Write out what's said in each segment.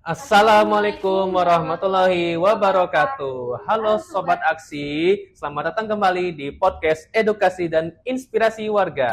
Assalamualaikum warahmatullahi wabarakatuh. Halo Sobat Aksi, selamat datang kembali di podcast Edukasi dan Inspirasi Warga.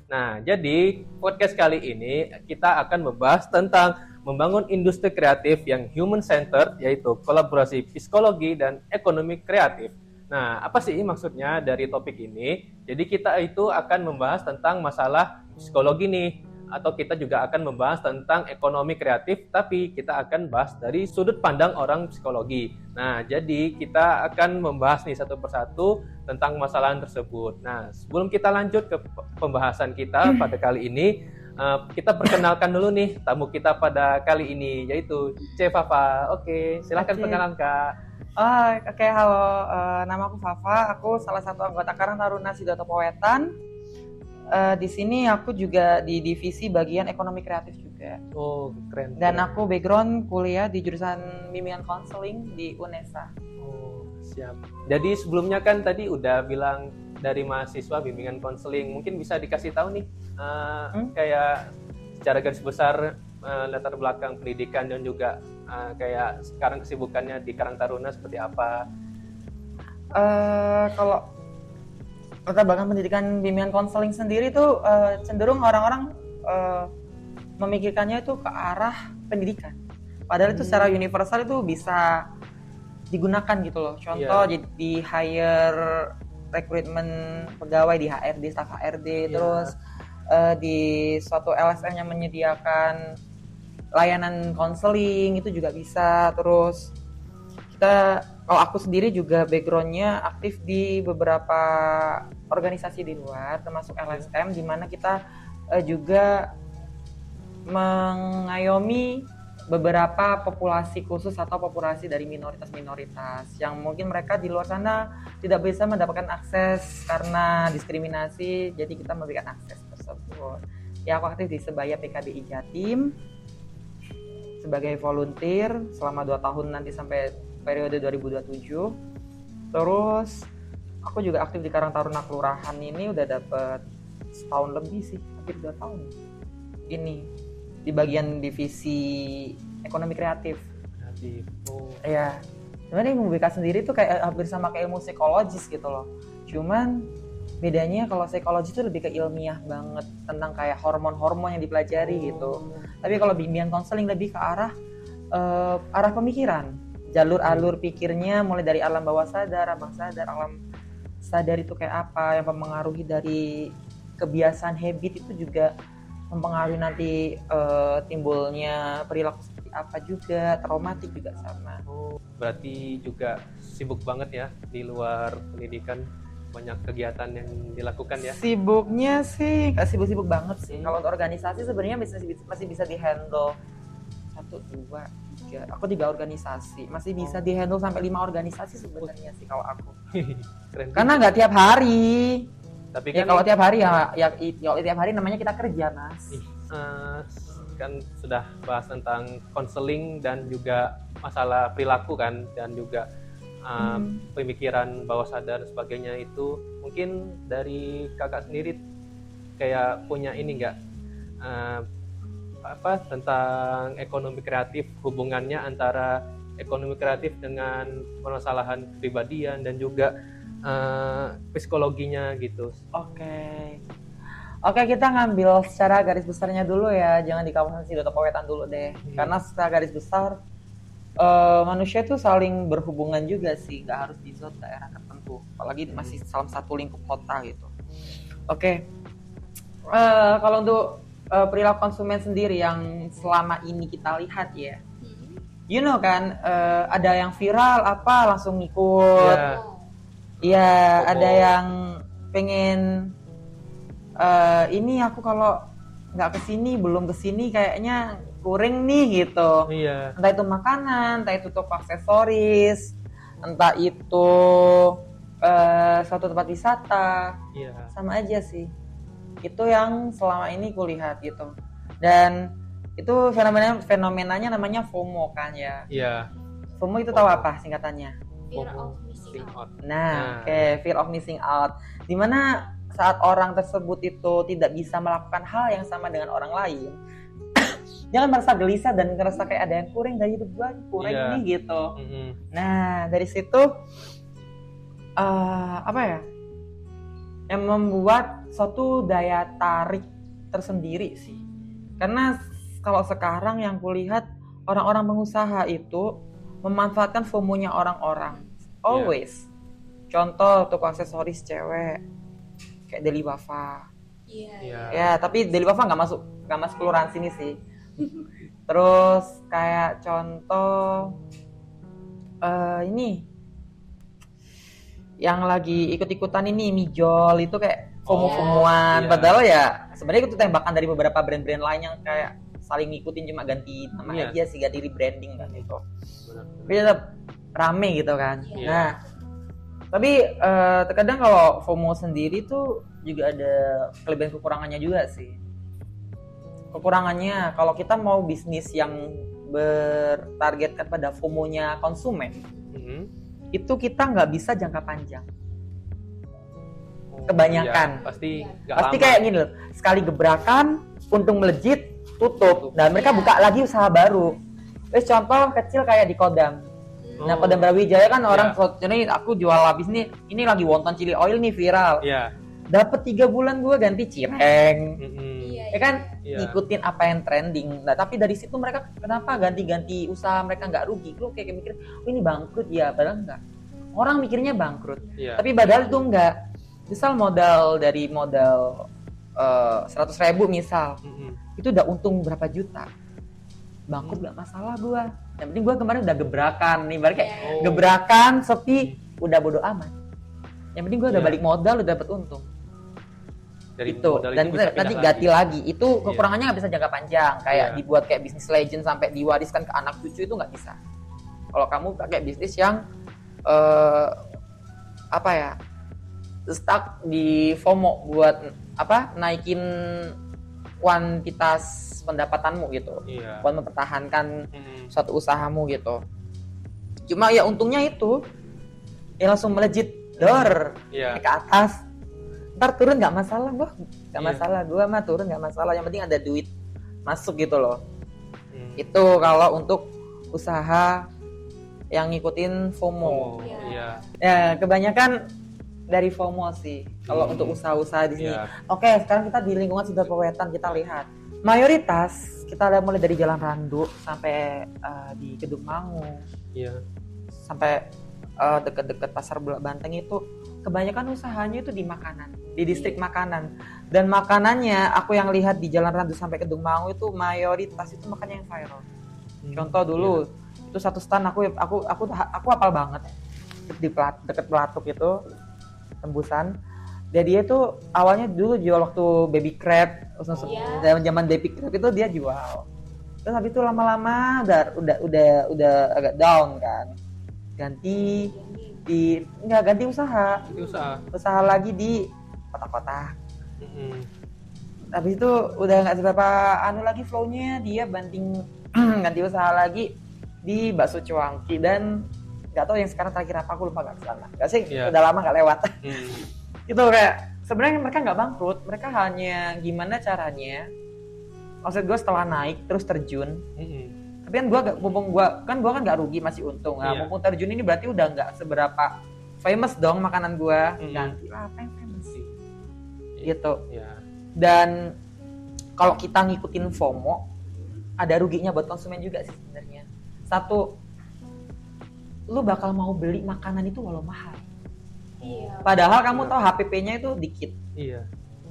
Nah, jadi podcast kali ini kita akan membahas tentang membangun industri kreatif yang human-centered, yaitu kolaborasi psikologi dan ekonomi kreatif. Nah, apa sih maksudnya dari topik ini? Jadi kita itu akan membahas tentang masalah psikologi nih, atau kita juga akan membahas tentang ekonomi kreatif, tapi kita akan bahas dari sudut pandang orang psikologi. Nah, jadi kita akan membahas nih satu persatu tentang masalah tersebut. Nah, sebelum kita lanjut ke pembahasan kita pada kali ini, kita perkenalkan dulu nih tamu kita pada kali ini, yaitu C. Fafa. Oke, silahkan perkenalan Kak. Oke, halo. Nama aku Fafa. Aku salah satu anggota Karang Taruna Sidoto Powetan. Di sini aku juga di divisi bagian ekonomi kreatif juga. Oh, keren. Dan aku background kuliah di jurusan bimbingan konseling di UNESA. Oh, siap. Jadi sebelumnya kan tadi udah bilang dari mahasiswa bimbingan konseling. Mungkin bisa dikasih tahu nih, kayak secara garis besar latar belakang pendidikan dan juga kayak sekarang kesibukannya di Karang Taruna seperti apa? Kalau latar belakang pendidikan bimbingan konseling sendiri tuh cenderung orang-orang memikirkannya itu ke arah pendidikan. Padahal itu secara universal itu bisa digunakan gitu loh. Contoh di hire rekrutmen pegawai di HRD, staf HRD, terus di suatu LSM yang menyediakan layanan konseling itu juga bisa. Terus kalau aku sendiri juga backgroundnya aktif di beberapa organisasi di luar, termasuk LSM, di mana kita juga mengayomi beberapa populasi khusus atau populasi dari minoritas-minoritas yang mungkin mereka di luar sana tidak bisa mendapatkan akses karena diskriminasi, jadi kita memberikan akses tersebut. Ya, aku aktif di Sebaya PKBI Jatim sebagai volunteer selama 2 tahun nanti sampai periode 2027. Terus aku juga aktif di Karang Taruna Kelurahan ini udah dapet setahun lebih sih, hampir 2 tahun ini di bagian divisi ekonomi kreatif. Ya, sebenarnya ilmu BK sendiri tuh kayak hampir sama kayak ilmu psikologis gitu loh. Cuman bedanya kalau psikologi itu lebih ke ilmiah banget tentang kayak hormon-hormon yang dipelajari gitu. Tapi kalau bimbingan konseling lebih ke arah pemikiran, jalur-alur pikirnya mulai dari alam bawah sadar, abang sadar, alam sadar itu kayak apa yang mempengaruhi dari kebiasaan habit itu juga mempengaruhi nanti timbulnya perilaku seperti apa juga, traumatik juga sama. Oh, berarti juga sibuk banget ya di luar pendidikan, banyak kegiatan yang dilakukan ya? Sibuknya sih nggak sibuk-sibuk banget sih. Kalau untuk organisasi sebenarnya masih bisa dihandle 1, 2, 3. Aku 3 organisasi, masih bisa dihandle sampai 5 organisasi sebenarnya sih kalau aku. Keren. Karena nggak tiap hari. Tapi Ya kan kalau tiap hari kalau tiap hari namanya kita kerja, Mas. Kan sudah bahas tentang konseling dan juga masalah perilaku kan, dan juga pemikiran bawah sadar sebagainya. Itu mungkin dari kakak sendiri kayak punya ini nggak tentang ekonomi kreatif, hubungannya antara ekonomi kreatif dengan permasalahan kepribadian dan juga psikologinya gitu. Oke, kita ngambil secara garis besarnya dulu ya, jangan di kawasan Sidoto Powetan dulu deh. Karena secara garis besar manusia itu saling berhubungan juga sih, nggak harus di zona daerah tertentu, apalagi masih dalam satu lingkup kota gitu. Oke, kalau untuk perilaku konsumen sendiri yang selama ini kita lihat ya, kan ada yang viral apa langsung ngikut. Iya, ada yang pengen ini aku kalau nggak kesini, belum kesini kayaknya kurang nih gitu. Entah itu makanan, entah itu toko aksesoris, entah itu suatu tempat wisata. Sama aja sih. Itu yang selama ini kulihat gitu. Dan itu fenomenanya namanya FOMO kan ya. FOMO itu tahu apa singkatannya? Fear of missing out. Fear of missing out. Dimana saat orang tersebut itu tidak bisa melakukan hal yang sama dengan orang lain, jangan merasa gelisah dan ngerasa kayak ada yang kurang dari hidup gue, kurang Iya. ini gitu. Mm-mm. Nah dari situ apa ya, yang membuat suatu daya tarik tersendiri sih. Karena kalau sekarang yang kulihat orang-orang pengusaha itu memanfaatkan FOMO-nya orang-orang. Always. Contoh toko aksesoris cewek kayak Deli Wafa. Iya. Ya, tapi Deli Wafa nggak masuk kelurahan sini sih. Terus kayak contoh ini yang lagi ikut-ikutan ini Mijol itu kayak FOMO-FOMOan. iya. Padahal ya sebenarnya itu tembakan dari beberapa brand-brand lain yang kayak saling ngikutin, cuma ganti nama Iya. aja sih, ganti rebranding kan gitu. Benar. Tapi tetap rame gitu kan. Iya. Nah, tapi terkadang kalau FOMO sendiri tuh juga ada kelebihan kekurangannya juga sih. Kekurangannya kalau kita mau bisnis yang bertargetkan pada FOMO-nya konsumen, Mm-mm. itu kita nggak bisa jangka panjang. Oh, Kebanyakan. iya, pasti nggak Pasti lama. kayak gini loh, sekali gebrakan, untung melejit, tutup. Dan mereka Iya. buka lagi usaha baru. Terus contoh kecil kayak di Kodam. Nah, Oh. Kodam Brawijaya kan orang Iya. ini aku jual habis nih, ini lagi wonton chili oil nih viral. Iya. Dapat 3 bulan gue ganti cireng. Mm-mm. Iya. Ya kan, Iya. ngikutin apa yang trending. Nah, tapi dari situ mereka kenapa ganti-ganti usaha mereka nggak rugi? Lu kayak mikir, oh ini bangkrut ya, padahal enggak. Orang mikirnya bangkrut, Iya. tapi padahal itu enggak. Misal modal 100.000 misal, Mm-mm. itu udah untung berapa juta. Bangkrut nggak masalah gua. Yang penting gua kemarin udah gebrakan nih, balik kayak Iya. Oh. gebrakan sepi, udah bodo amat. Yang penting gua udah Iya. balik modal, udah dapat untung. Dari Itu modal dan itu bisa nanti pindah ganti lagi. Itu Iya. kekurangannya nggak bisa jangka panjang, kayak Iya. dibuat kayak bisnis legend sampai diwariskan ke anak cucu itu nggak bisa. Kalau kamu pakai bisnis yang apa ya, stuck di FOMO buat naikin kuantitas pendapatanmu gitu, Iya. buat mempertahankan Mm-mm. suatu usahamu gitu. Cuma ya untungnya itu ya langsung melejit dor Iya. ke atas. Ntar turun nggak masalah, nggak Iya. masalah, gua mah turun nggak masalah, yang penting ada duit masuk gitu loh. Mm. Itu kalau untuk usaha yang ngikutin FOMO. Oh, iya. Ya kebanyakan dari FOMO sih kalau untuk usaha-usaha di sini. Iya. Oke, sekarang kita di lingkungan Sidoarjo Wetan, kita lihat mayoritas kita lihat mulai dari Jalan Randu sampai di Kedung Mangu Iya. sampai dekat-dekat Pasar Bulak Banteng itu kebanyakan usahanya itu di makanan, di distrik makanan. Dan makanannya aku yang lihat di Jalan Randu sampai Kedung Mangu itu mayoritas itu makannya yang viral. Contoh dulu itu satu stand aku hafal banget di dekat Pelatuk itu tembusan. Jadi dia tuh awalnya dulu jual waktu baby crab, zaman baby crab itu dia jual. Terus habis itu lama-lama udah agak down kan. Ganti usaha. Itu usaha. Usaha lagi di kota-kota. Mm-mm. Habis itu udah nggak seberapa lagi flow-nya, dia banting ganti usaha lagi di bakso cuangki. Dan nggak tahu yang sekarang terakhir apa, aku lupa, nggak kesana nggak sih. Iya. Udah lama nggak lewat. Mm. Itu kayak sebenarnya mereka nggak bangkrut, mereka hanya gimana caranya, maksud gue setelah naik terus terjun. Mm-mm. Tapi kan gue gue kan nggak rugi, masih untung. Nah, Iya. mumpung terjun ini berarti udah nggak seberapa famous dong makanan gue. Ganti lah apa yang famous gitu. Iya. Dan kalau kita ngikutin FOMO, ada ruginya buat konsumen juga sih sebenarnya. Satu, lu bakal mau beli makanan itu walau mahal. Iya. Padahal kamu tahu HPP-nya itu dikit. Iya.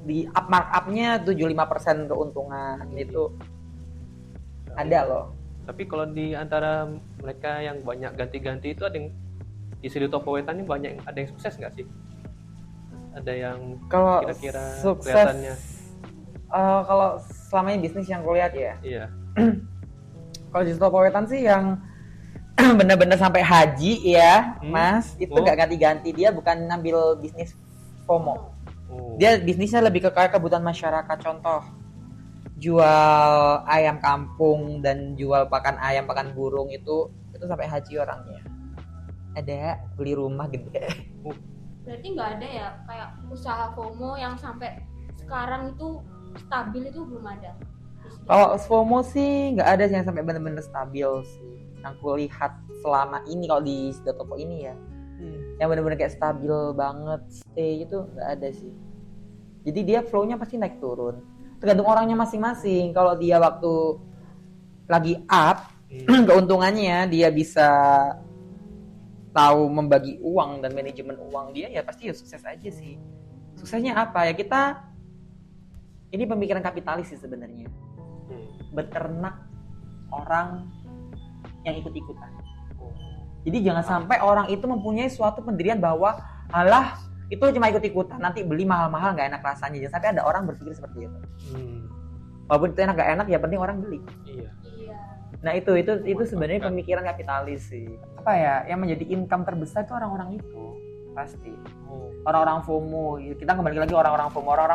Di markup-nya 75% keuntungan itu ada loh. Tapi kalau di antara mereka yang banyak ganti-ganti itu ada yang di Sidoarjo Wetan ini banyak ada yang sukses nggak sih? Ada yang Kalau kira-kira sukses, kelihatannya? kalau selama ini bisnis yang kulihat ya, Iya. kalau di Sidoarjo Wetan sih yang bener-bener sampai haji ya, Mas, itu Oh. nggak ganti-ganti, dia bukan ngambil bisnis FOMO. Oh. Dia bisnisnya lebih ke kayak kebutuhan masyarakat. Contoh, jual ayam kampung dan jual pakan ayam, pakan burung itu sampai haji orangnya. Ada beli rumah gede. berarti nggak ada ya kayak usaha FOMO yang sampai sekarang itu stabil itu belum ada. Kalau FOMO sih nggak ada sih yang sampai benar-benar stabil sih. Yang aku lihat selama ini kalau di Toko ini ya, yang benar-benar kayak stabil banget stay itu nggak ada sih. Jadi dia flow-nya pasti naik turun. Tergantung orangnya masing-masing. Kalau dia waktu lagi up, keuntungannya dia bisa tahu membagi uang dan manajemen uang dia, ya pasti ya sukses aja sih. Suksesnya apa ya, kita ini pemikiran kapitalis sih sebenarnya. Beternak orang yang ikut-ikutan. Jadi jangan sampai orang itu mempunyai suatu pendirian bahwa alah itu cuma ikut-ikutan, nanti beli mahal-mahal nggak enak rasanya. Jangan sampai ada orang berpikir seperti itu. Walaupun itu enak nggak enak, ya penting orang beli. Iya. Nah itu sebenarnya pemikiran kapitalis sih. Apa ya, yang menjadi income terbesar itu orang-orang itu pasti. Orang-orang FOMO. Kita kembali lagi orang-orang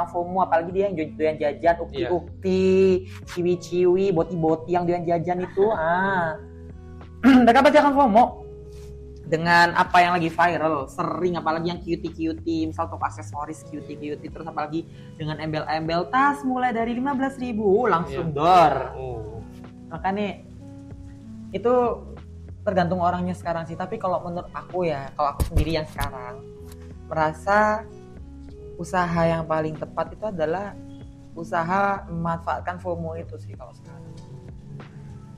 FOMO, apalagi dia yang doyan jajan, ukti-ukti, ciwi-ciwi, boti-boti yang doyan jajan itu. Mereka pasti akan FOMO dengan apa yang lagi viral, sering, apalagi yang cutie-cutie, misal toko aksesoris cutie-cutie, terus apalagi dengan embel-embel tas mulai dari 15.000 langsung door. Makanya itu tergantung orangnya sekarang sih. Tapi kalau menurut aku ya, kalau aku sendiri yang sekarang merasa usaha yang paling tepat itu adalah usaha memanfaatkan FOMO itu sih kalau sekarang.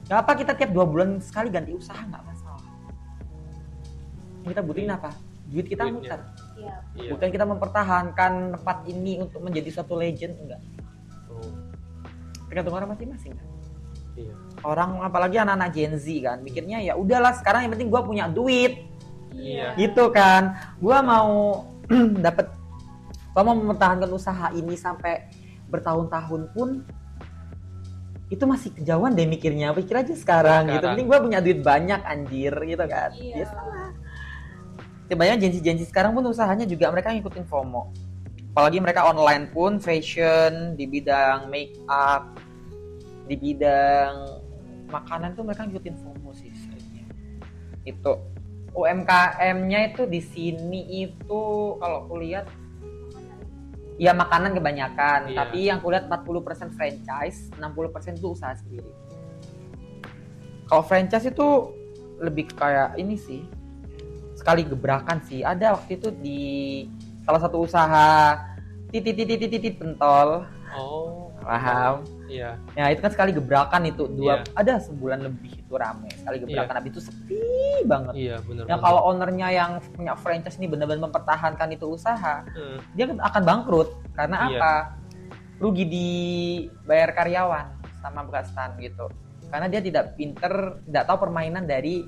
Gak apa kita tiap 2 bulan sekali ganti usaha, nggak masalah. Yang kita butuhin apa? Duit kita muter. Iya. Bukan kita mempertahankan tempat ini untuk menjadi suatu legend, enggak. Tergantung orang masing-masing kan. Iya. Orang apalagi anak-anak Gen Z kan mikirnya ya udahlah sekarang yang penting gue punya duit. Iya. Gitu kan. Gue mau mau mempertahankan usaha ini sampai bertahun-tahun pun itu masih kejauhan deh mikirnya. Pikir aja sekarang. Gitu. Penting gue punya duit banyak anjir gitu kan. Iya. Ya salah. Kebanyakan Gen Z sekarang pun usahanya juga mereka ngikutin FOMO. Apalagi mereka online pun fashion, di bidang make up, di bidang makanan tuh mereka ngikutin FOMO sih sebenarnya. Itu UMKM-nya itu di sini itu kalau kulihat ya makanan kebanyakan, tapi yang kulihat 40% franchise, 60% itu usaha sendiri. Kalau franchise itu lebih kayak ini sih, sekali gebrakan sih. Ada waktu itu di salah satu usaha titit pentol. Paham? Iya. Ya itu kan sekali gebrakan itu ada sebulan lebih itu rame sekali gebrakan, habis itu sepi banget. Iya benar. Ya kalau ownernya yang punya franchise ini benar-benar mempertahankan itu usaha, dia akan bangkrut karena apa? Rugi dibayar karyawan sama bekas-bekas gitu. Karena dia tidak pinter, tidak tahu permainan dari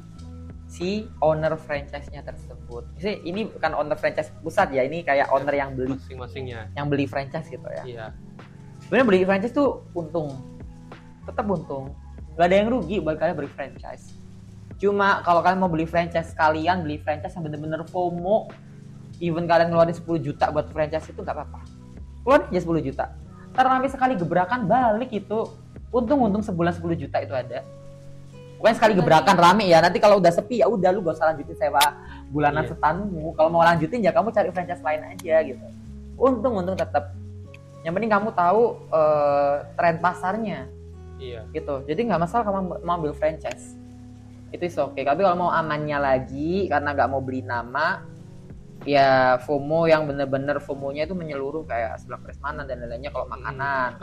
si owner franchise-nya tersebut. Jadi ini bukan owner franchise pusat ya, ini kayak owner yang beli masing-masingnya. Yang beli franchise gitu ya. Iya. Sebenarnya beli franchise tuh untung. Tetap untung. Gak ada yang rugi buat kalian beli franchise. Cuma kalau kalian mau beli franchise, kalian beli franchise yang bener-bener FOMO. Even kalian ngeluarin 10 juta buat franchise itu gak apa-apa. Keluarin aja 10 juta. Ntar sampai sekali gebrakan balik itu. Untung sebulan 10 juta itu ada. Bukan sekali gebrakan rame ya. Nanti kalau udah sepi ya udah lu gak usah lanjutin sewa bulanan setanmu. Kalau mau lanjutin ya kamu cari franchise lain aja gitu. Untung tetap. Yang penting kamu tahu tren pasarnya. Iya. Gitu. Jadi nggak masalah kamu mau ambil franchise. Itu is oke. Tapi kalau mau amannya lagi karena nggak mau beli nama, ya FOMO yang bener-bener FOMO-nya itu menyeluruh kayak sebelah prasmanan dan lainnya kalau makanan.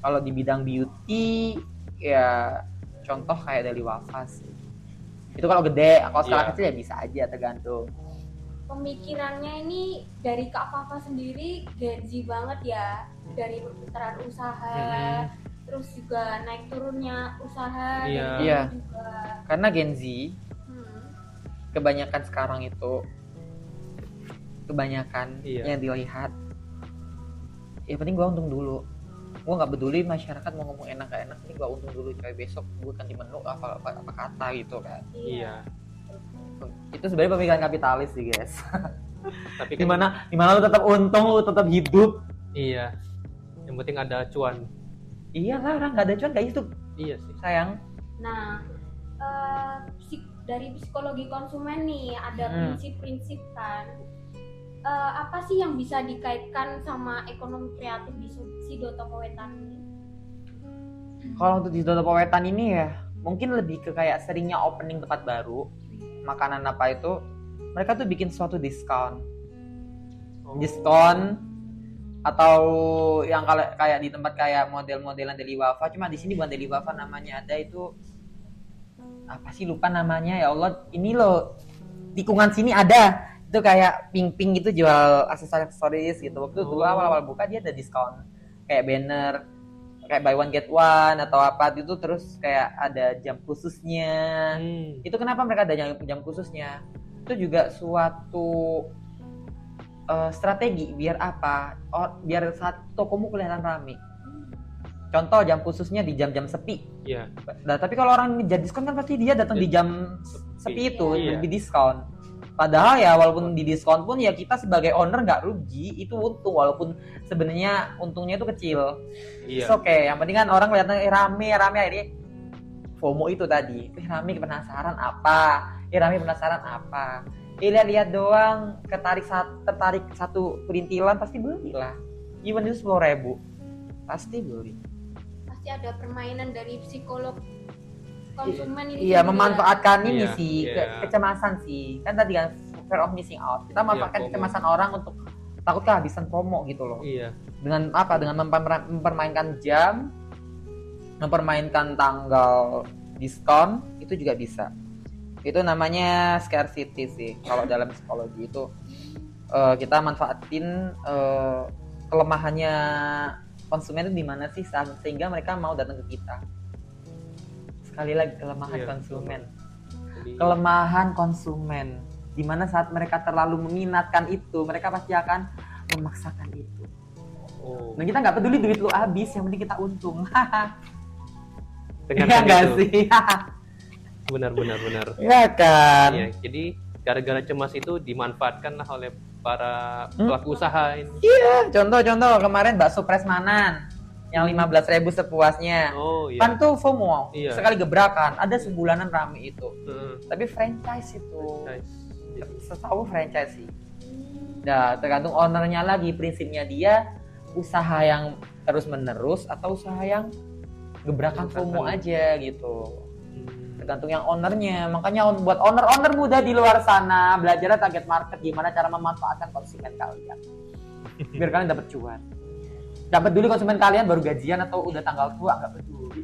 Kalau di bidang beauty ya contoh kayak dari Wafa sih. Itu kalau gede, kalau skala kecil ya bisa aja tergantung. Pemikirannya ini dari Kak Fafa sendiri Gen Z banget ya, dari perputaran usaha, terus juga naik turunnya usaha, Iya. Juga. Karena Gen Z kebanyakan sekarang itu yang dilihat ya penting gue untung dulu. Gue nggak peduli masyarakat mau ngomong enak gak enak, nih gue untung dulu coy, besok gue ganti menu apa kata gitu kan. Iya. Itu sebenarnya pemikiran kapitalis sih guys. Tapi kan gimana lu tetap untung, lu tetap hidup. Iya. Yang penting ada cuan. Iya lah, orang nggak ada cuan kayak itu. Iya sih. Sayang. Nah, dari psikologi konsumen nih ada prinsip-prinsip kan apa sih yang bisa dikaitkan sama ekonomi kreatif di Sidoto Wetan ini? Kalau untuk di Sidoto Wetan ini ya mungkin lebih ke kayak seringnya opening tempat baru, makanan apa itu mereka tuh bikin suatu diskon atau yang kalau kayak di tempat kayak model-modelan Deli Wafa, cuma di sini bukan Deli Wafa namanya, ada itu apa sih lupa namanya, ya Allah, ini loh tikungan sini ada itu kayak pink gitu jual aksesoris gitu. Waktu dulu awal-awal buka dia ada diskon kayak banner kayak buy one get one atau apa itu, terus kayak ada jam khususnya. Itu kenapa mereka ada jam khususnya? Itu juga suatu strategi biar apa? Biar saat tokomu kelihatan ramai. Contoh jam khususnya di jam-jam sepi. Iya. Nah, tapi kalau orang jadi diskon kan pasti dia datang di jam sepi itu lebih diskon. Padahal ya walaupun di diskon pun ya kita sebagai owner nggak rugi, itu untung walaupun sebenarnya untungnya itu kecil. Iya. Oke, yang penting kan orang kelihatan rame akhirnya FOMO itu tadi. Rame penasaran apa? Lihat doang tertarik satu perintilan pasti belilah. Even itu 10.000 pasti beli. Pasti ada permainan dari psikolog konsumen ini. Iya, memanfaatkan ini Iya, sih, iya. kecemasan sih. Kan tadi kan fear of missing out. Kita memanfaatkan FOMO. kecemasan orang untuk takut kehabisan promo gitu loh. Iya. Dengan apa? Dengan mempermainkan jam, mempermainkan tanggal diskon, itu juga bisa. Itu namanya scarcity sih. Kalau dalam psikologi itu kita manfaatin kelemahannya konsumen itu di mana sih sehingga mereka mau datang ke kita. Sekali lagi kelemahan konsumen. Jadi, Kelemahan konsumen di mana saat mereka terlalu meminatkan itu, mereka pasti akan memaksakan itu. Dan kita nggak peduli duit lu habis, yang penting kita untung. Iya nggak sih? Benar. Iya kan? Iya, jadi gara-gara cemas itu dimanfaatkanlah oleh para pelaku usaha ini. Iya, contoh kemarin bakso Prasmanan yang 15.000 sepuasnya. Oh iya. Kan tuh FOMO, Iya. sekali gebrakan, ada sebulanan rame itu. Heeh. Tapi franchise itu, Jadi, setahu franchise sih. Nah, tergantung ownernya lagi, prinsipnya dia usaha yang terus menerus atau usaha yang gebrakan FOMO aja gitu. Tergantung yang ownernya. Makanya buat owner muda di luar sana, belajar target market, gimana cara memanfaatkan konsumen kalian biar kalian dapat cuan. Dapat dulu konsumen kalian baru gajian atau udah tanggal tua, nggak peduli.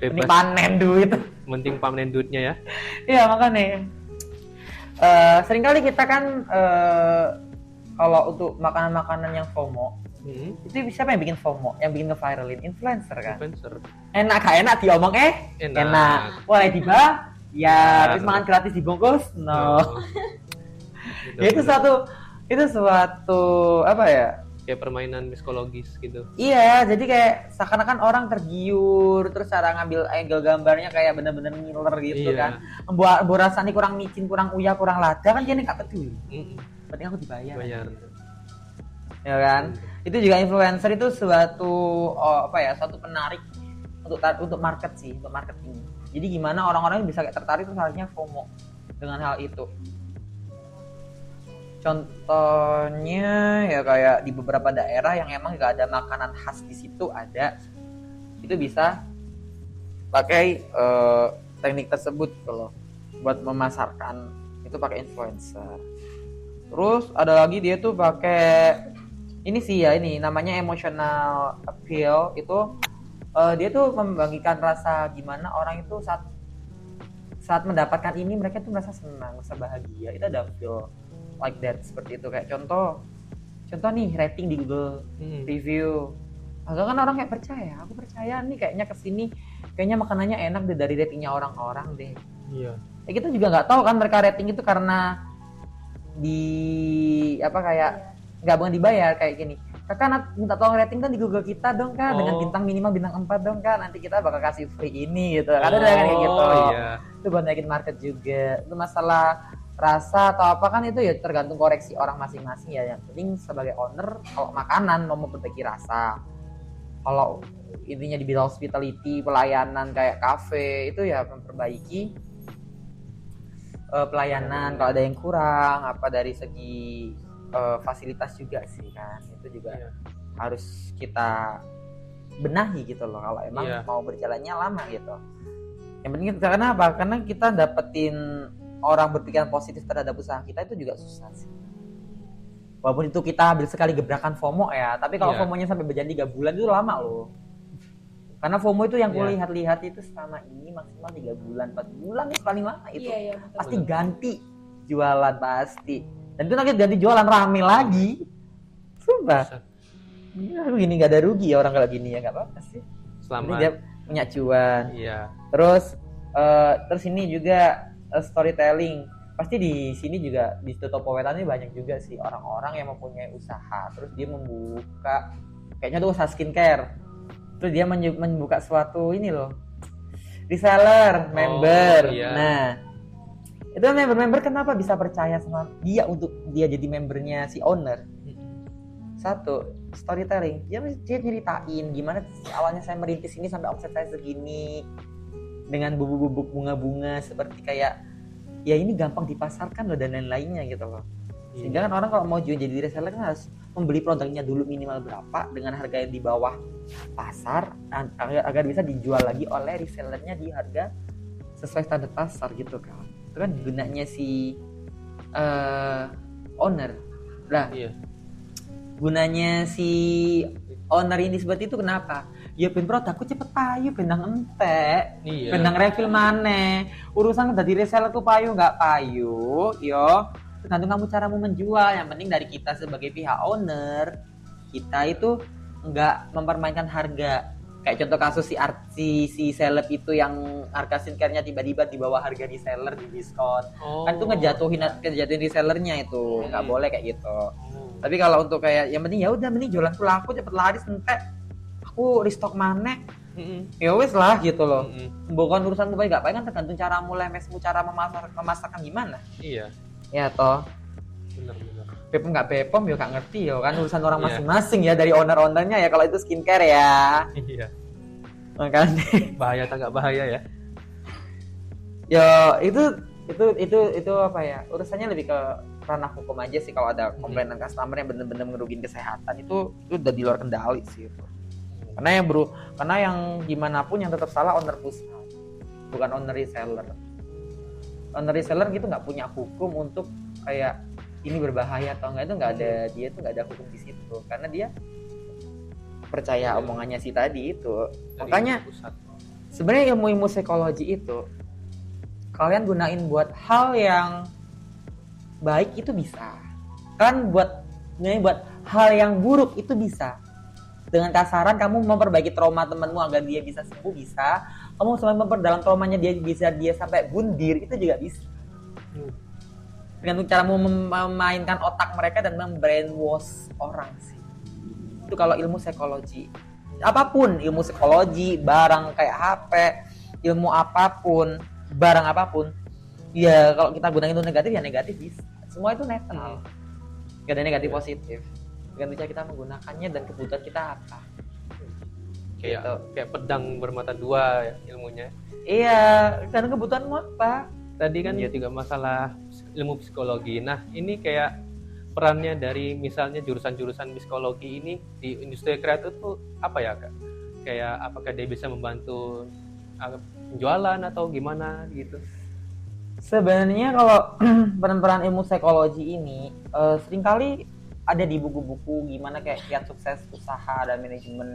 Ini bebas. panen duit. Penting panen duitnya ya. Iya makanya. Seringkali kita kan kalau untuk makanan-makanan yang FOMO, itu siapa yang bikin FOMO? Yang bikin nge-viralin influencer kan? Influencer. Enak gak enak diomong enak. Boleh tiba ya, terus makan gratis dibungkus no. Ya, itu suatu apa ya? Kayak permainan psikologis gitu. Iya, jadi kayak seakan-akan orang tergiur, terus cara ngambil angle gambarnya kayak bener-bener ngiler gitu kan. Membuat rasanya kurang micin, kurang uyah, kurang lada kan dia nggak peduli. Penting aku dibayar. Ya kan? Itu juga influencer itu suatu suatu penarik untuk market sih, untuk marketing. Jadi gimana orang-orang bisa kayak tertarik terus harusnya FOMO dengan hal itu. Contohnya ya kayak di beberapa daerah yang emang gak ada makanan khas di situ ada, itu bisa pakai teknik tersebut kalau buat memasarkan itu pakai influencer. Terus ada lagi dia tuh pakai ini sih ya, ini namanya emotional appeal. Itu dia tuh membagikan rasa gimana orang itu saat mendapatkan ini mereka tuh merasa senang, merasa bahagia. Itu ada feel like that, seperti itu. Kayak contoh nih rating di Google review. Agak kan orang kayak aku percaya nih kayaknya kesini kayaknya makanannya enak deh dari ratingnya orang-orang deh. Iya. Ya kita juga nggak tahu kan mereka rating itu karena nggak bukan dibayar kayak gini. Kakak minta tolong rating kan di Google kita dong kan, dengan bintang minimal bintang 4 dong kan, nanti kita bakal kasih free ini gitu. Ada kayak gitu. Iya. Itu buat naikin market juga. Itu masalah rasa atau apa kan itu ya tergantung koreksi orang masing-masing ya. Yang penting sebagai owner kalau makanan mau memperbaiki rasa, kalau intinya di bidang hospitality, pelayanan kayak cafe itu ya memperbaiki pelayanan. Kalau ada yang kurang apa dari segi fasilitas juga sih kan, itu juga Iya. harus kita benahi gitu loh kalau emang Iya. mau berjalannya lama gitu. Yang penting karena apa? Karena kita dapetin orang berpikiran positif terhadap usaha kita itu juga susah sih. Walaupun itu kita ambil sekali gebrakan FOMO ya, tapi kalau Iya. FOMO-nya sampai berjalan 3 bulan itu lama loh. Karena FOMO itu yang Iya. kulihat-lihat itu selama ini maksimal 3 bulan, 4 bulan itu paling lama itu. Iya, betul. Pasti ganti jualan pasti. Dan itu nanti ganti jualan rame lagi. Sumpah. Bisa. Ya, gini gak ada rugi ya orang kalau gini ya, nggak apa-apa sih. Jadi Selama dia punya cuan. iya. Terus ini juga storytelling. Pasti di sini juga di Topo Wetan ini banyak juga sih orang-orang yang mempunyai usaha. Terus dia membuka kayaknya tuh usaha skincare. Terus dia membuka suatu ini loh, reseller, member. Iya. Nah, itu member kenapa bisa percaya sama dia untuk dia jadi membernya si owner? Satu, storytelling. Dia nyeritain gimana sih awalnya saya merintis ini sampai omset saya segini dengan bubuk-bubuk bunga-bunga seperti kayak ya ini gampang dipasarkan loh dan lain-lainnya gitu loh. Sehingga kan orang kalau mau jadi reseller kan harus membeli produknya dulu minimal berapa dengan harga yang di bawah pasar agar bisa dijual lagi oleh resellernya di harga sesuai standar pasar gitu kan. Itu kan gunanya si owner. Lah, Iya. gunanya si owner ini seperti itu kenapa? Ya ben produkku cepet payu, benang entek, Iya. benang refill maneh. Urusan dari reseller tuh payu nggak payu, yo tergantung kamu caramu menjual. Yang penting dari kita sebagai pihak owner, kita itu nggak mempermainkan harga. Kayak contoh kasus si seleb itu yang harga skincare-nya tiba-tiba di bawah harga di seller di diskon. Kan itu ngejatuhin resellernya itu, nggak boleh kayak gitu. Tapi kalau untuk kayak yang penting ya udah mending jualanku laku cepet laris entek. Aku restock maneh. Ya wes lah gitu loh. Bukan urusanmu baik gak baik kan tergantung cara mulai mesmu cara memasarkan gimana. Iya. Ya toh. Benar-benar. Bepom nggak bepom ya nggak ngerti ya kan urusan orang Iya. masing-masing ya dari owner-ownernya ya kalau itu skincare ya. Iya. Makanya Bahaya atau nggak bahaya ya? ya itu apa ya urusannya lebih ke ranah hukum aja sih kalau ada komplainan customer yang benar-benar ngerugiin kesehatan itu udah di luar kendali sih itu. Karena yang gimana pun yang tetap salah owner perusahaan, bukan owner reseller. Owner reseller gitu nggak punya hukum untuk kayak ini berbahaya atau enggak, itu nggak ada, dia tuh nggak ada hukum di situ karena dia percaya omongannya si tadi itu. Dari Makanya pusat. sebenarnya ilmu psikologi itu kalian gunain buat hal yang baik itu bisa kan, buat hal yang buruk itu bisa. Dengan kasaran kamu memperbaiki trauma temanmu agar dia bisa sembuh bisa, kamu sampai memperdalam traumanya dia sampai bundir itu juga bisa. Dengan cara memainkan otak mereka dan membrainwash orang sih. Itu kalau ilmu psikologi. Apapun ilmu psikologi, barang kayak HP, ilmu apapun, barang apapun. Ya kalau kita gunain itu negatif ya negatif bisa. Semua itu netral. Gak ada negatif positif. Tergantung cara kita menggunakannya dan kebutuhan kita apa. Kayak pedang bermata dua ya, ilmunya. Iya, karena kebutuhanmu apa? Tadi kan ya juga masalah ilmu psikologi. Nah, ini kayak perannya dari misalnya jurusan-jurusan psikologi ini di industri kreatif tuh apa ya, Kak? Kayak apakah dia bisa membantu penjualan atau gimana gitu? Sebenarnya kalau peran-peran ilmu psikologi ini seringkali ada di buku-buku gimana kayak kiat sukses usaha dan manajemen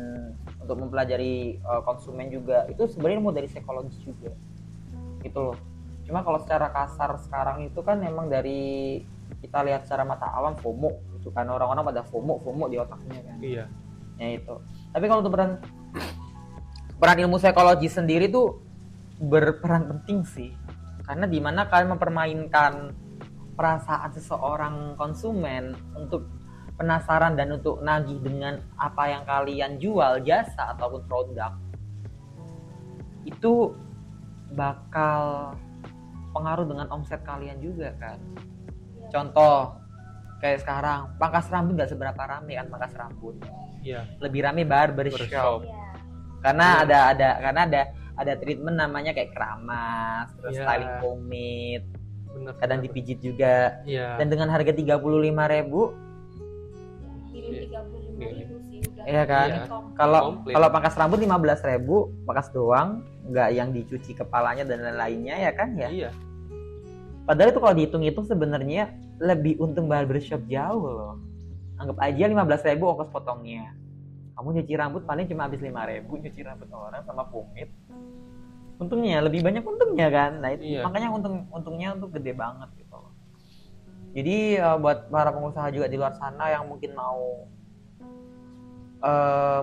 untuk mempelajari konsumen juga. Itu sebenarnya ilmu dari psikologi juga. Gitu loh. Cuma kalau secara kasar sekarang itu kan memang dari kita lihat secara mata awam FOMO itu kan, orang-orang pada FOMO di otaknya kan. Iya. Ya itu. Tapi kalau untuk peran ilmu psikologi sendiri tuh berperan penting sih. Karena di mana kalian mempermainkan perasaan seseorang konsumen untuk penasaran dan untuk nagih dengan apa yang kalian jual, jasa ataupun produk, itu bakal pengaruh dengan omset kalian juga kan. Contoh kayak sekarang pangkas rambut nggak seberapa rame kan, pangkas rambut. Iya. Lebih rame barbershop. Iya. Karena ada treatment namanya kayak keramas, terus Iya. styling pomade. bener, kadang bener. dipijit juga. Iya. Dan dengan harga 35.000, Minim 35.000 sih udah. iya kan? Iya. Kalau Komplit. kalau pangkas rambut 15.000, pangkas doang, nggak yang dicuci kepalanya dan lain-lainnya ya kan ya. Iya. Padahal itu kalau dihitung-hitung sebenarnya lebih untung barbershop jauh loh. Anggap aja 15.000 ongkos potongnya. Kamu nyuci rambut paling cuma habis 5.000 nyuci rambut orang sama pomade. Untungnya lebih banyak untungnya kan. Nah itu Iya. makanya untungnya untuk gede banget gitu loh. Jadi buat para pengusaha juga di luar sana yang mungkin mau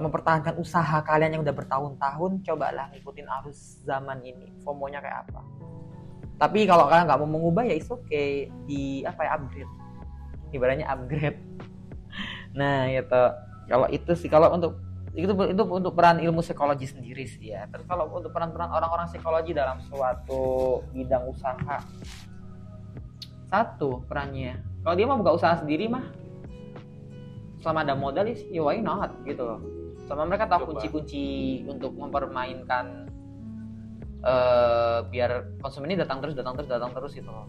mempertahankan usaha kalian yang udah bertahun-tahun, cobalah ngikutin arus zaman ini. FOMO-nya kayak apa? Tapi kalau kalian nggak mau mengubah ya it's okay, upgrade. Ibaratnya upgrade. Nah itu kalau itu sih, kalau untuk itu untuk peran ilmu psikologi sendiri sih ya. Terus kalau untuk peran-peran orang-orang psikologi dalam suatu bidang usaha, satu perannya, kalau dia mau buka usaha sendiri mah selama ada modal ya why not gitu loh. Selama mereka tahu Coba. kunci-kunci untuk mempermainkan biar konsumen ini datang terus gitu loh.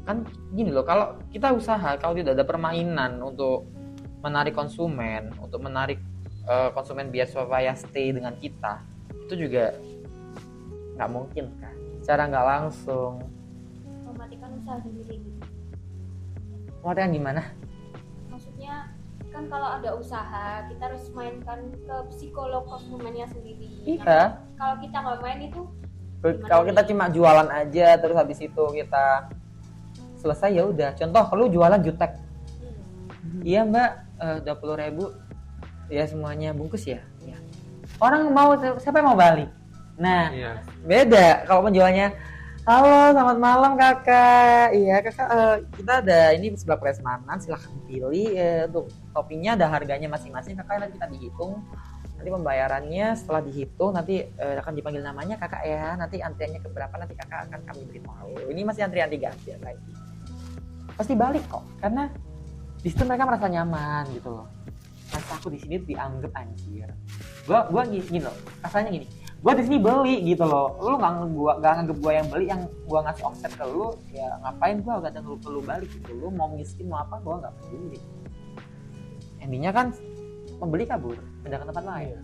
Kan gini loh, kalau kita usaha, kalau tidak ada permainan untuk menarik konsumen, untuk menarik konsumen biar supaya stay dengan kita, itu juga nggak mungkin kan, secara nggak langsung. Mematikan usaha sendiri gitu. Kemudian gimana? Maksudnya kan kalau ada usaha kita harus mainkan ke psikolog konsumennya sendiri. Iya. Nah, kalau kita nggak main itu gimana Kalau kita nih? cuma jualan aja terus habis itu kita selesai ya udah. Contoh lu jualan jutek, iya mbak, 20.000 ya semuanya bungkus ya. Ya. Orang mau, siapa yang mau balik? Nah Iya. beda kalau penjualnya, halo selamat malam kakak, iya kakak, kita ada ini sebelah prasmanan, silahkan pilih, untuk topinya ada harganya masing-masing kakak, nanti kita dihitung, nanti pembayarannya setelah dihitung nanti akan dipanggil namanya kakak ya, nanti antriannya keberapa nanti kakak akan kami beritahu, ini masih antrian 3 antrian lagi, pasti balik kok, karena di situ mereka merasa nyaman gitu loh. Masa aku di sini dianggap anjir, gua gini loh, kasarnya gini, gua di sini beli gitu loh, lu nggak nganggep gua yang beli, yang gua ngasih offset ke lu, ya ngapain gua gak ada lu balik gitu, lu mau miskin mau apa gua nggak peduli. Endingnya kan pembeli kabur pindah ke tempat lain.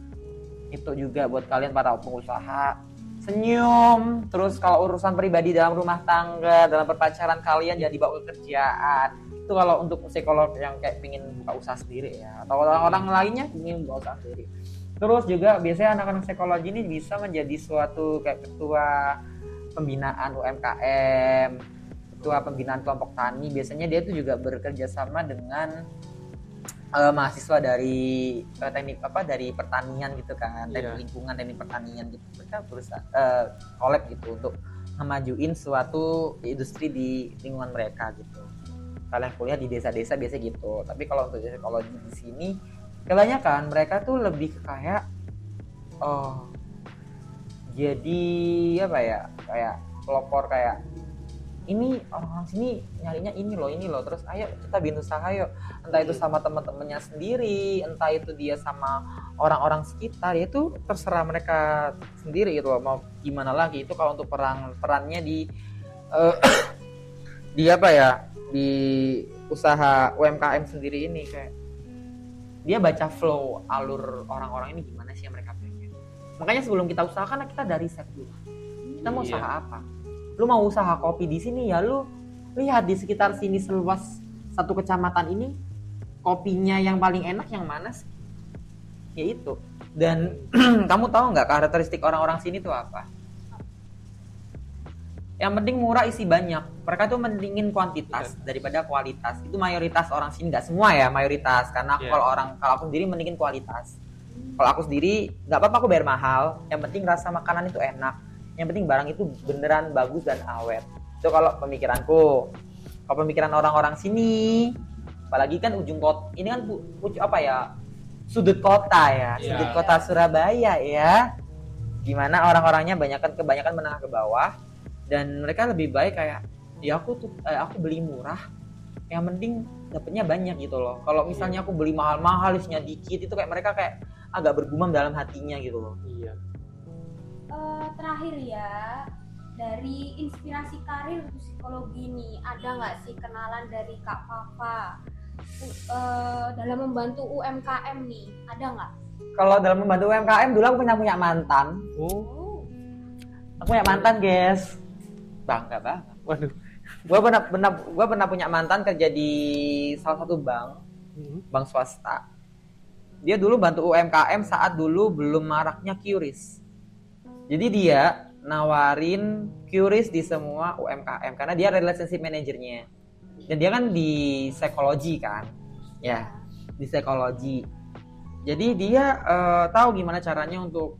Itu juga buat kalian para pengusaha, senyum terus. Kalau urusan pribadi dalam rumah tangga, dalam perpacaran kalian jangan dibawa ke kerjaan. Itu kalau untuk psikolog yang kayak pingin buka usaha sendiri ya, atau orang-orang lainnya ingin buka usaha sendiri. Terus juga biasanya anak-anak psikologi ini bisa menjadi suatu kayak ketua pembinaan UMKM, ketua pembinaan kelompok tani. Biasanya dia itu juga bekerja sama dengan mahasiswa dari teknik dari pertanian gitu kan, teknik lingkungan, teknik pertanian gitu. Mereka berusaha collab gitu untuk ngemajuin suatu industri di lingkungan mereka gitu. Kalian kuliah di desa-desa biasa gitu. Tapi kalau untuk psikologi di sini kebanyakan mereka tuh lebih kayak jadi apa ya, kayak pelopor, kayak ini orang-orang sini nyarinya ini loh, terus ayo kita bikin usaha yuk, entah itu sama teman-temannya sendiri, entah itu dia sama orang-orang sekitar, itu terserah mereka sendiri gitu loh, mau gimana lagi. Itu kalau untuk perannya di di apa ya, di usaha UMKM sendiri ini, kayak dia baca flow alur orang-orang ini gimana sih yang mereka pengen. Makanya sebelum kita usahakan kita dari riset dulu, kita mau usaha apa. Lu mau usaha kopi di sini ya lu lihat di sekitar sini seluas satu kecamatan ini kopinya yang paling enak yang mana sih? Ya itu. Dan kamu tahu nggak karakteristik orang-orang sini tuh apa? Yang penting murah isi banyak. Mereka tuh mendingin kuantitas daripada kualitas. Itu mayoritas orang sini, nggak semua ya, mayoritas. Karena kalau aku sendiri mendingin kualitas. Kalau aku sendiri nggak apa-apa aku bayar mahal. Yang penting rasa makanan itu enak. Yang penting barang itu beneran bagus dan awet. Itu kalau pemikiranku. Kalau pemikiran orang-orang sini, apalagi kan ujung kota ini kan sudut kota ya, sudut kota Surabaya ya. Gimana orang-orangnya kebanyakan menengah ke bawah, dan mereka lebih baik kayak ya aku beli murah, yang penting dapatnya banyak gitu loh. Kalau misalnya aku beli mahal-mahal isinya dikit, itu kayak mereka kayak agak bergumam dalam hatinya gitu loh. Terakhir ya, dari inspirasi karir psikologi ini, ada nggak sih kenalan dari Kak Fafa dalam membantu UMKM nih? Ada nggak? Kalau dalam membantu UMKM dulu aku punya mantan. Oh, Aku punya mantan, guys. Bangga banget. waduh. Gua pernah punya mantan kerja di salah satu bank swasta. Dia dulu bantu UMKM saat dulu belum maraknya QRIS. Jadi dia nawarin QRIS di semua UMKM karena dia relationship manajernya. Dan dia kan di psikologi kan. Ya, di psikologi. Jadi dia tahu gimana caranya untuk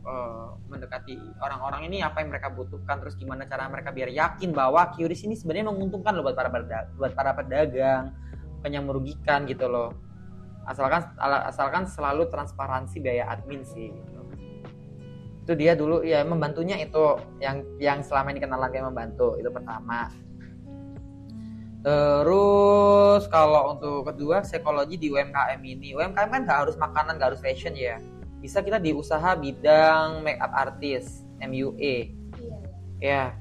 mendekati orang-orang ini, apa yang mereka butuhkan, terus gimana cara mereka biar yakin bahwa QRIS ini sebenarnya menguntungkan loh buat para pedagang, bukan yang merugikan gitu loh. Asalkan selalu transparansi biaya admin sih gitu. Itu dia dulu ya, membantunya itu yang selama ini kenalan kayak membantu, itu pertama. Terus kalau untuk kedua, psikologi di UMKM ini. UMKM kan gak harus makanan, gak harus fashion ya. Bisa kita di usaha bidang makeup artist, MUA. Iya. Ya.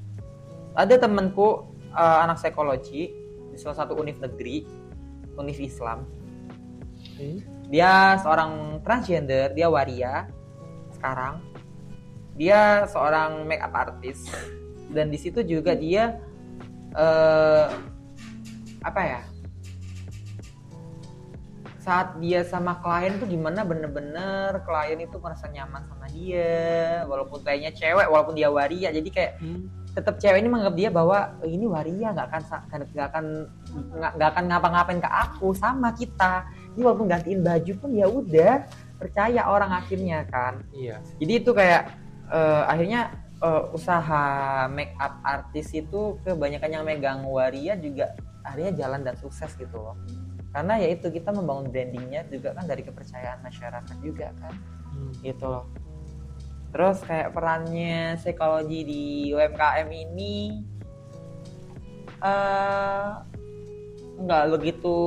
Ada temanku anak psikologi di salah satu univ negeri, univ Islam. Dia seorang transgender, dia waria sekarang. Dia seorang makeup artist dan di situ juga dia saat dia sama klien tuh gimana, bener-bener klien itu merasa nyaman sama dia walaupun kayaknya cewek, walaupun dia waria. Jadi kayak tetap cewek ini menganggap dia bahwa ini waria, nggak akan ngapa-ngapain ke aku, sama kita. Ini walaupun gantiin baju pun ya udah, percaya orang akhirnya kan. Iya. Jadi itu kayak akhirnya usaha make up artis itu kebanyakan yang megang waria juga akhirnya jalan dan sukses gitu loh. Karena ya itu, kita membangun brandingnya juga kan dari kepercayaan masyarakat juga kan. Gitu loh. Terus kayak perannya psikologi di UMKM ini nggak begitu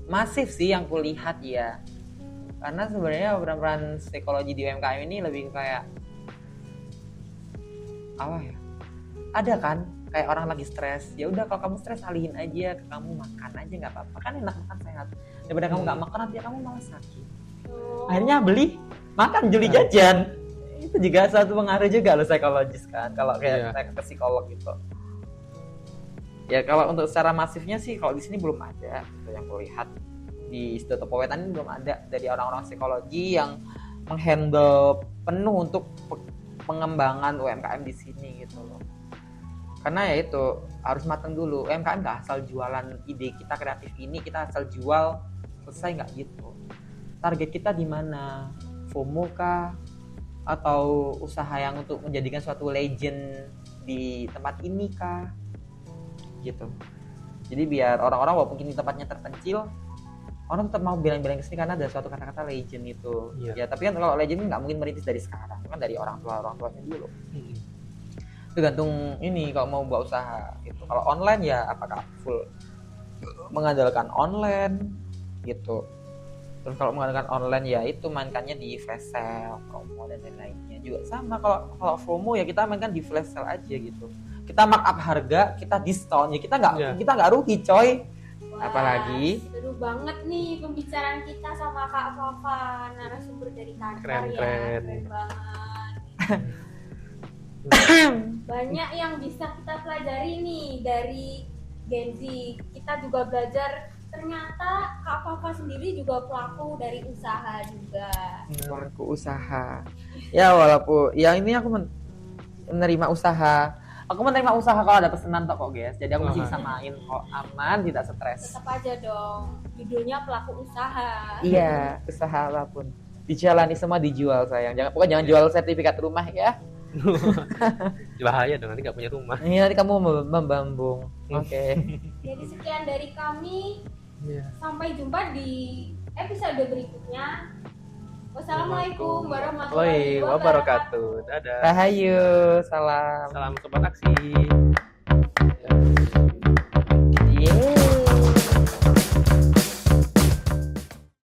masif sih yang kulihat ya. Karena sebenarnya peran psikologi di UMKM ini lebih kayak apa ya? Ada kan kayak orang lagi stres, ya udah kalau kamu stres alihin aja ke kamu, makan aja nggak apa-apa, kan enak, makan sehat. Daripada kamu nggak makan nanti kamu malah sakit. Akhirnya beli makan, juli jajan. Itu juga satu pengaruh juga loh psikologis kan, kalau kayak ke psikolog gitu. Ya kalau untuk secara masifnya sih kalau di sini belum ada gitu, yang kulihat di Institut Wetan ini belum ada dari orang-orang psikologi yang menghandle penuh untuk pengembangan UMKM di sini gitu loh. Karena ya itu harus matang dulu. UMKM nggak asal jualan ide kita kreatif ini, kita asal jual selesai, nggak gitu. Target kita di mana? FOMO kah? Atau usaha yang untuk menjadikan suatu legend di tempat ini kah? Gitu. Jadi biar orang-orang walaupun ini tempatnya terpencil, orang tetap mau bilang-bilang kesini karena ada suatu kata-kata legend itu. Ya tapi kan kalau legend nggak mungkin merintis dari sekarang, kan dari orang tuanya dulu. Tergantung ini kalau mau buat usaha gitu. Kalau online ya apakah full mengandalkan online gitu. Terus kalau mengandalkan online ya itu mainkannya di flash sale, promo dan lain-lainnya juga sama. Kalau FOMO ya kita mainkan di flash sale aja gitu. Kita markup harga, kita diskon ya, kita nggak rugi coy. Wah, apalagi seru banget nih pembicaraan kita sama Kak Fafa, narasumber dari kantor. Keren banget. Banyak yang bisa kita pelajari nih dari Gen Z. Kita juga belajar ternyata Kak Fafa sendiri juga pelaku dari usaha juga. Pelaku usaha. Ya walaupun ya ini aku menerima usaha. Aku menerima usaha kalau ada pesanan kok guys. Jadi aku masih bisa main kok, aman, tidak stres. Tetap aja dong. Judulnya pelaku usaha. Iya, usaha apapun. Dijalani semua, dijual sayang. Jangan jual sertifikat rumah ya. Bahaya dong, nanti nggak punya rumah. Ini nanti kamu membambung. Oke. Jadi sekian dari kami. Sampai jumpa di episode berikutnya. Wassalamualaikum warahmatullahi wabarakatuh. Dadah. Rahayu, salam. Salam sobat aksi. Yeay.